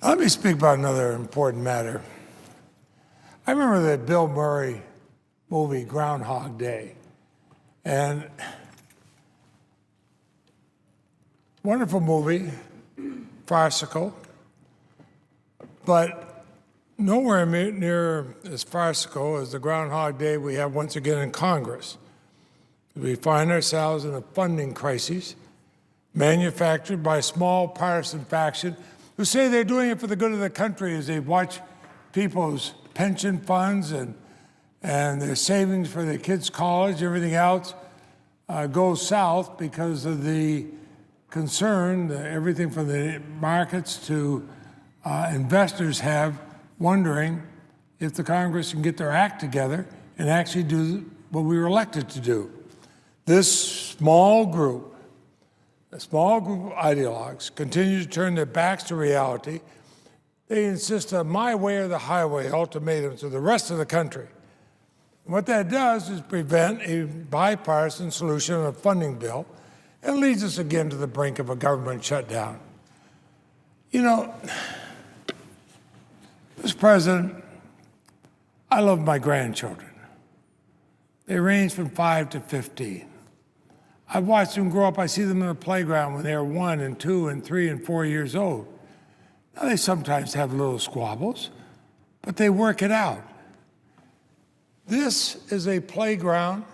Let me speak about another important matter. I remember the Bill Murray movie, Groundhog Day, and wonderful movie, farcical, but nowhere near as farcical as the Groundhog Day we have once again in Congress. We find ourselves in a funding crisis manufactured by a small partisan faction who say they're doing it for the good of the country as they watch people's pension funds and their savings for their kids' college, everything else, go south because of the concern that everything from the markets to investors have, wondering if the Congress can get their act together and actually do what we were elected to do. This small group of ideologues continue to turn their backs to reality. They insist on my way or the highway ultimatum to the rest of the country. And what that does is prevent a bipartisan solution on a funding bill and leads us again to the brink of a government shutdown. You know, Mr. President, I love my grandchildren. They range from 5 to 15. I've watched them grow up. I see them in the playground when they're 1 and 2 and 3 and 4 years old. Now, they sometimes have little squabbles, but they work it out. This is a playground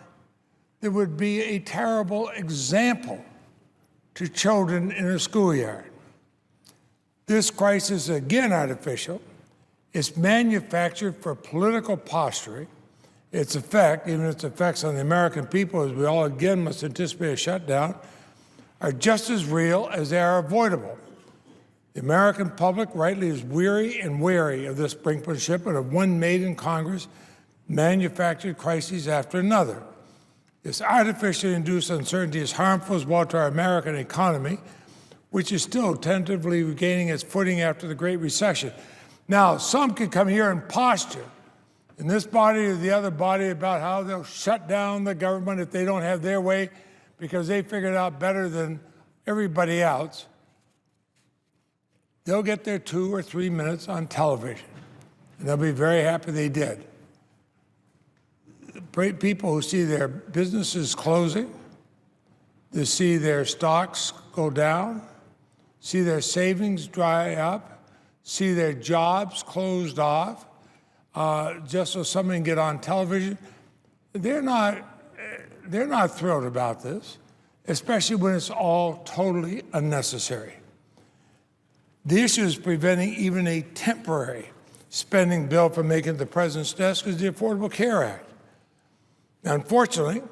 that would be a terrible example to children in a schoolyard. This crisis is again artificial. It's manufactured for political posturing. Its effect, even its effects on the American people, as we all again must anticipate a shutdown, are just as real as they are avoidable. The American public rightly is weary and wary of this brinkmanship and of one made in Congress manufactured crises after another. This artificially induced uncertainty is harmful as well to our American economy, which is still tentatively regaining its footing after the Great Recession. Now, some could come here and posture in this body or the other body about how they'll shut down the government if they don't have their way because they figured out better than everybody else. They'll get their 2 or 3 minutes on television, and they'll be very happy they did. People who see their businesses closing, they see their stocks go down, see their savings dry up, see their jobs closed off, just so somebody can get on television. They're not thrilled about this, especially when it's all totally unnecessary. The issue is preventing even a temporary spending bill from making it to the president's desk is the Affordable Care Act. Now, unfortunately,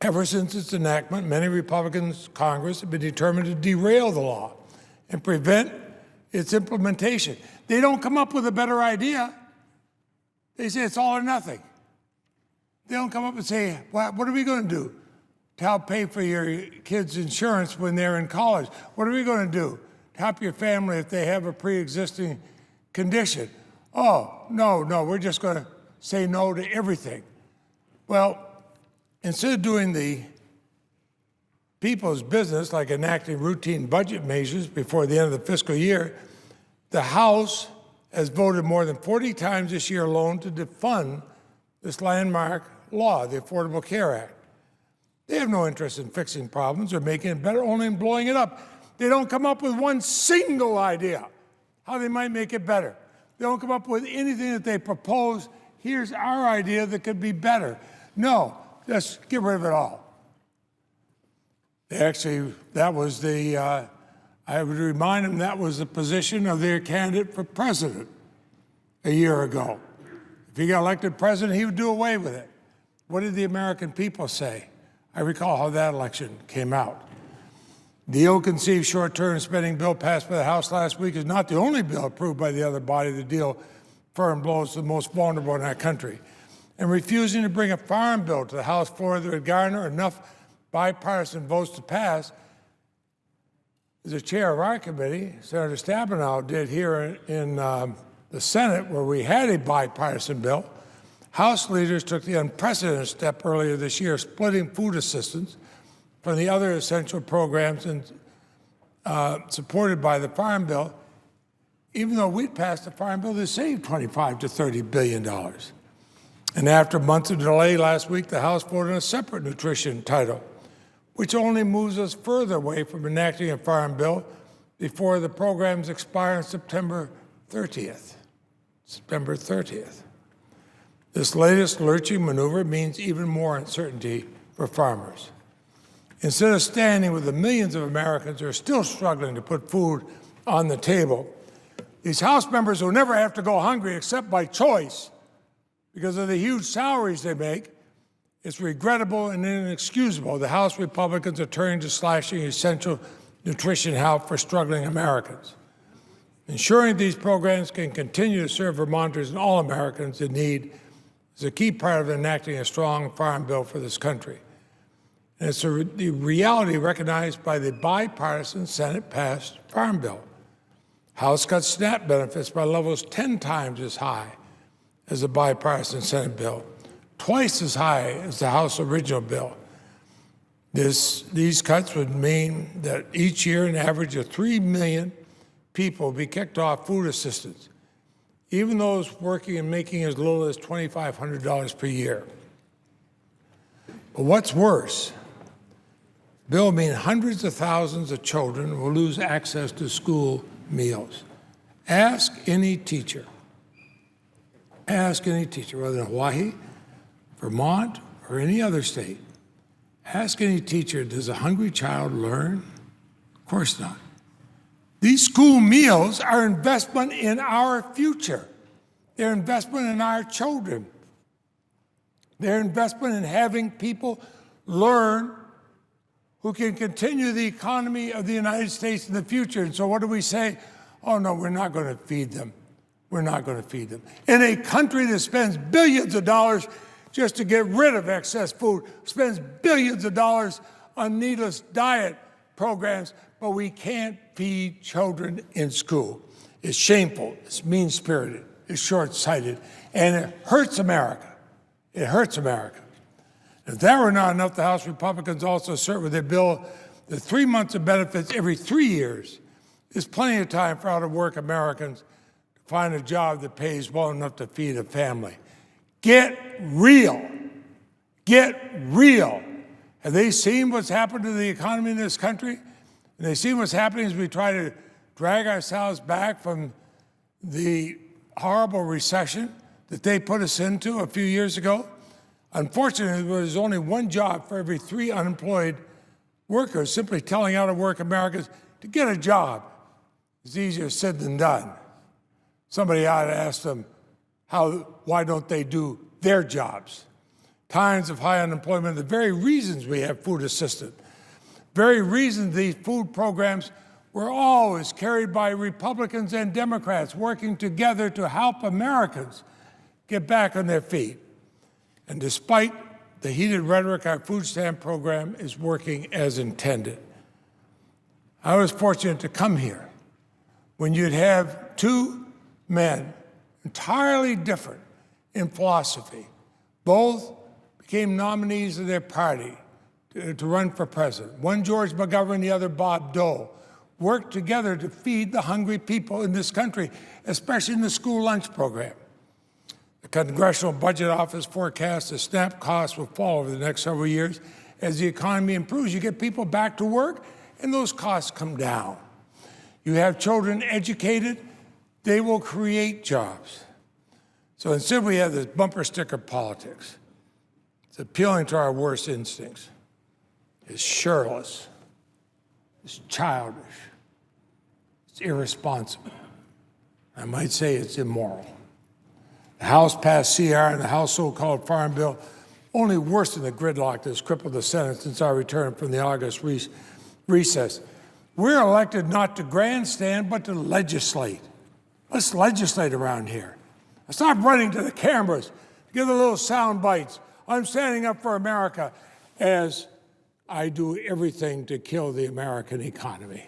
ever since its enactment, many Republicans in Congress have been determined to derail the law and prevent its implementation. They don't come up with a better idea. They say it's all or nothing. They don't come up and say, what are we going to do to help pay for your kids' insurance when they're in college? What are we going to do to help your family if they have a pre-existing condition? Oh, no, we're just going to say no to everything. Well, instead of doing the people's business, like enacting routine budget measures before the end of the fiscal year, the House has voted more than 40 times this year alone to defund this landmark law, the Affordable Care Act. They have no interest in fixing problems or making it better, only in blowing it up. They don't come up with one single idea how they might make it better. They don't come up with anything that they propose. Here's our idea that could be better. No, just get rid of it all. Actually, that was I would remind them that was the position of their candidate for president a year ago. If he got elected president, he would do away with it. What did the American people say? I recall how that election came out. The ill-conceived short-term spending bill passed by the House last week is not the only bill approved by the other body to deal firm blows to the most vulnerable in our country. And refusing to bring a farm bill to the House floor that would garner enough bipartisan votes to pass, as the chair of our committee, Senator Stalemate, did here in the Senate, where we had a bipartisan bill. House leaders took the unprecedented step earlier this year, splitting food assistance from the other essential programs and supported by the Farm Bill even though we passed the farm bill that saved $25 to $30 billion. And after months of delay last week, the House voted on a separate nutrition title, which only moves us further away from enacting a farm bill before the programs expire on September 30th. September 30th. This latest lurching maneuver means even more uncertainty for farmers. Instead of standing with the millions of Americans who are still struggling to put food on the table, these House members will never have to go hungry except by choice because of the huge salaries they make. It's regrettable and inexcusable the House Republicans are turning to slashing essential nutrition help for struggling Americans. Ensuring these programs can continue to serve Vermonters and all Americans in need is a key part of enacting a strong farm bill for this country. And it's the reality recognized by the bipartisan Senate-passed farm bill. House cut SNAP benefits by levels 10 times as high as the bipartisan Senate bill, twice as high as the House original bill. These cuts would mean that each year an average of 3 million people will be kicked off food assistance, even those working and making as little as $2,500 per year. But what's worse, the bill will mean hundreds of thousands of children will lose access to school meals. Ask any teacher, whether in Hawaii, Vermont, or any other state. Ask any teacher, does a hungry child learn? Of course not. These school meals are investment in our future. They're investment in our children. They're investment in having people learn who can continue the economy of the United States in the future. And so what do we say? Oh, no, we're not going to feed them. We're not going to feed them. In a country that spends billions of dollars just to get rid of excess food, spends billions of dollars on needless diet programs, but we can't feed children in school. It's shameful, it's mean-spirited, it's short-sighted, and it hurts America. It hurts America. If that were not enough, the House Republicans also assert with their bill that 3 months of benefits every 3 years is plenty of time for out-of-work Americans to find a job that pays well enough to feed a family. Get real. Get real. Have they seen what's happened to the economy in this country? And they see what's happening as we try to drag ourselves back from the horrible recession that they put us into a few years ago? Unfortunately, there's only one job for every 3 unemployed workers, simply telling out-of-work Americans to get a job. It's easier said than done. Somebody ought to ask them, why don't they do their jobs? Times of high unemployment are the very reasons we have food assistance. Very reasons these food programs were always carried by Republicans and Democrats working together to help Americans get back on their feet. And despite the heated rhetoric, our food stamp program is working as intended. I was fortunate to come here when you'd have 2 men entirely different in philosophy. Both became nominees of their party to run for president. One George McGovern, the other Bob Dole, worked together to feed the hungry people in this country, especially in the school lunch program. The Congressional Budget Office forecasts the SNAP costs will fall over the next several years. As the economy improves, you get people back to work, and those costs come down. You have children educated, they will create jobs. So instead we have this bumper sticker politics. It's appealing to our worst instincts. It's shirtless. It's childish. It's irresponsible. I might say it's immoral. The House passed CR and the House so-called Farm Bill only worsened the gridlock that has crippled the Senate since our return from the August recess. We're elected not to grandstand, but to legislate. Let's legislate around here. Stop running to the cameras. Give the little sound bites. I'm standing up for America as I do everything to kill the American economy.